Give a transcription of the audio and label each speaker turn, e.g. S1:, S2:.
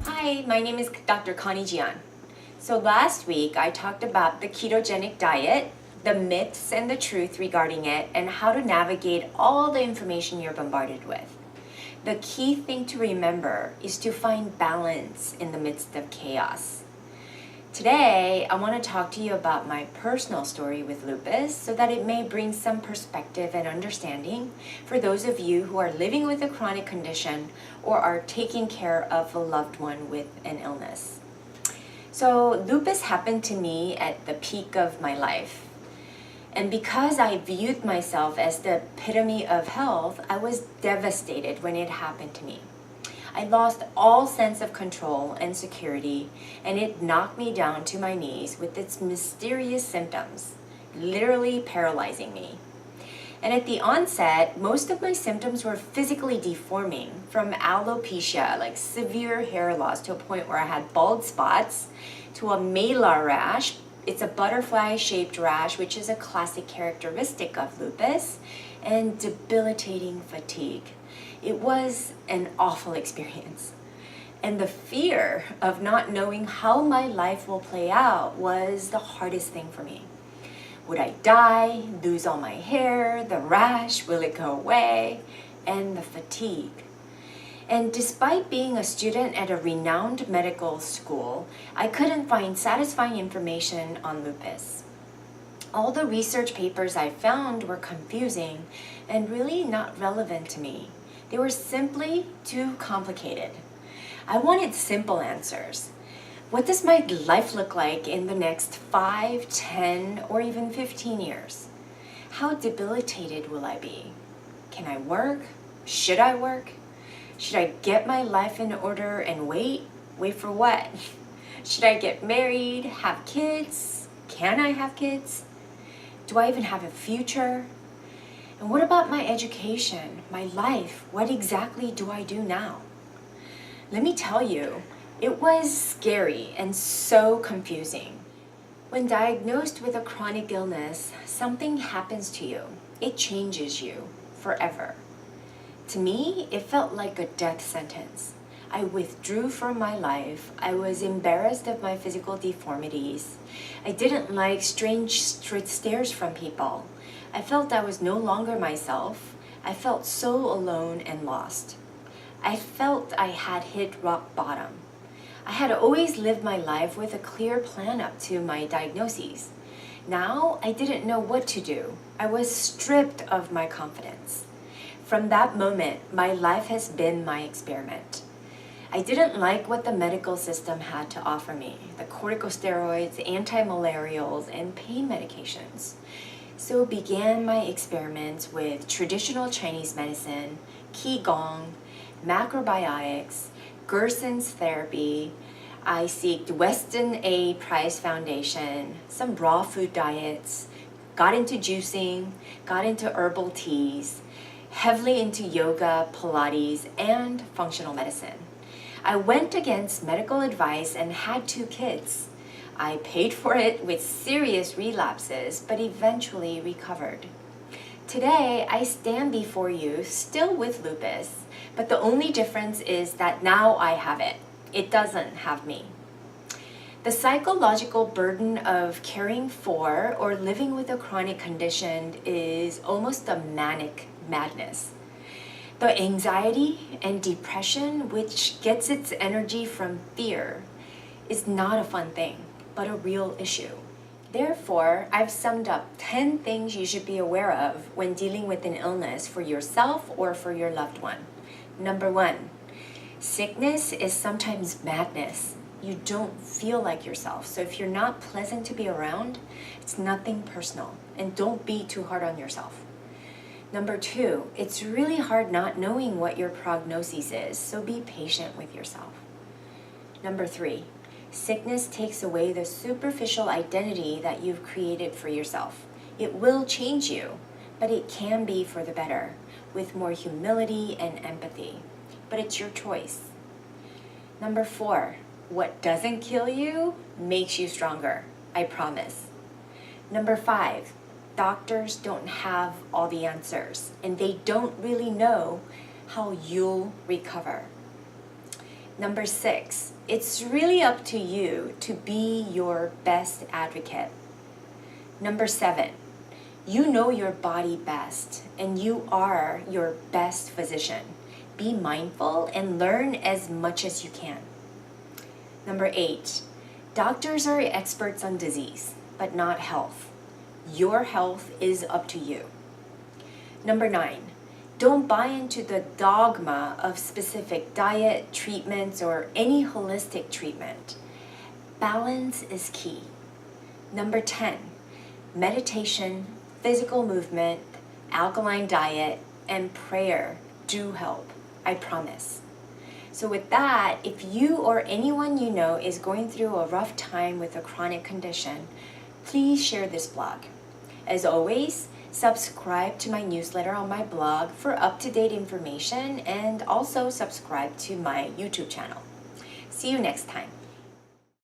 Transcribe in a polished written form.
S1: Hi, my name is Dr. Connie. So last week I talked about the ketogenic diet, the myths and the truth regarding it, and how to navigate all the information you're bombarded with. The key thing to remember is to find balance in the midst of chaos. Today, I want to talk to you about my personal story with lupus so that it may bring some perspective and understanding for those of you who are living with a chronic condition or are taking care of a loved one with an illness. So lupus happened to me at the peak of my life. And because I viewed myself as the epitome of health, I was devastated when it happened to me. I lost all sense of control and security, and it knocked me down to my knees with its mysterious symptoms, literally paralyzing me. And at the onset, most of my symptoms were physically deforming, from alopecia, like severe hair loss to a point where I had bald spots, to a malar rash. It's a butterfly-shaped rash, which is a classic characteristic of lupus, and debilitating fatigue. It was an awful experience. And the fear of not knowing how my life will play out was the hardest thing for me. Would I die, lose all my hair, the rash, will it go away, and the fatigue? And despite being a student at a renowned medical school, I couldn't find satisfying information on lupus. All the research papers I found were confusing and really not relevant to me. They were simply too complicated. I wanted simple answers. What does my life look like in the next 5, 10, or even 15 years? How debilitated will I be? Can I work? Should I work? Should I get my life in order and wait? Wait for what? Should I get married, have kids? Can I have kids? Do I even have a future? And what about my education, my life? What exactly do I do now? Let me tell you, it was scary and so confusing. When diagnosed with a chronic illness, something happens to you. It changes you forever. To me, it felt like a death sentence. I withdrew from my life. I was embarrassed of my physical deformities. I didn't like strange stares from people. I felt I was no longer myself. I felt so alone and lost. I felt I had hit rock bottom. I had always lived my life with a clear plan up to my diagnoses. Now, I didn't know what to do. I was stripped of my confidence. From that moment, my life has been my experiment. I didn't like what the medical system had to offer me, the corticosteroids, anti-malarials, and pain medications. So began my experiments with traditional Chinese medicine, Qigong, macrobiotics, Gerson's therapy. I seeked Weston A. Price Foundation, some raw food diets, got into juicing, got into herbal teas, heavily into yoga, Pilates, and functional medicine. I went against medical advice and had 2 kids. I paid for it with serious relapses, but eventually recovered. Today, I stand before you still with lupus, but the only difference is that now I have it. It doesn't have me. The psychological burden of caring for or living with a chronic condition is almost a manic madness. The anxiety and depression, which gets its energy from fear, is not a fun thing, but a real issue. Therefore, I've summed up 10 things you should be aware of when dealing with an illness for yourself or for your loved one. Number 1, sickness is sometimes madness. You don't feel like yourself. So if you're not pleasant to be around, it's nothing personal. And don't be too hard on yourself. Number 2, it's really hard not knowing what your prognosis is, so be patient with yourself. Number 3, sickness takes away the superficial identity that you've created for yourself. It will change you, but it can be for the better, with more humility and empathy. But it's your choice. Number 4, what doesn't kill you makes you stronger, I promise. Number 5, doctors don't have all the answers, and they don't really know how you'll recover. Number 6, it's really up to you to be your best advocate. Number 7, you know your body best, and you are your best physician. Be mindful and learn as much as you can. Number 8, doctors are experts on disease, but not health. Your health is up to you. Number 9, don't buy into the dogma of specific diet, treatments, or any holistic treatment. Balance is key. Number 10, meditation, physical movement, alkaline diet, and prayer do help. I promise. So with that, if you or anyone you know is going through a rough time with a chronic condition, please share this blog. As always, subscribe to my newsletter on my blog for up-to-date information, and also subscribe to my YouTube channel. See you next time.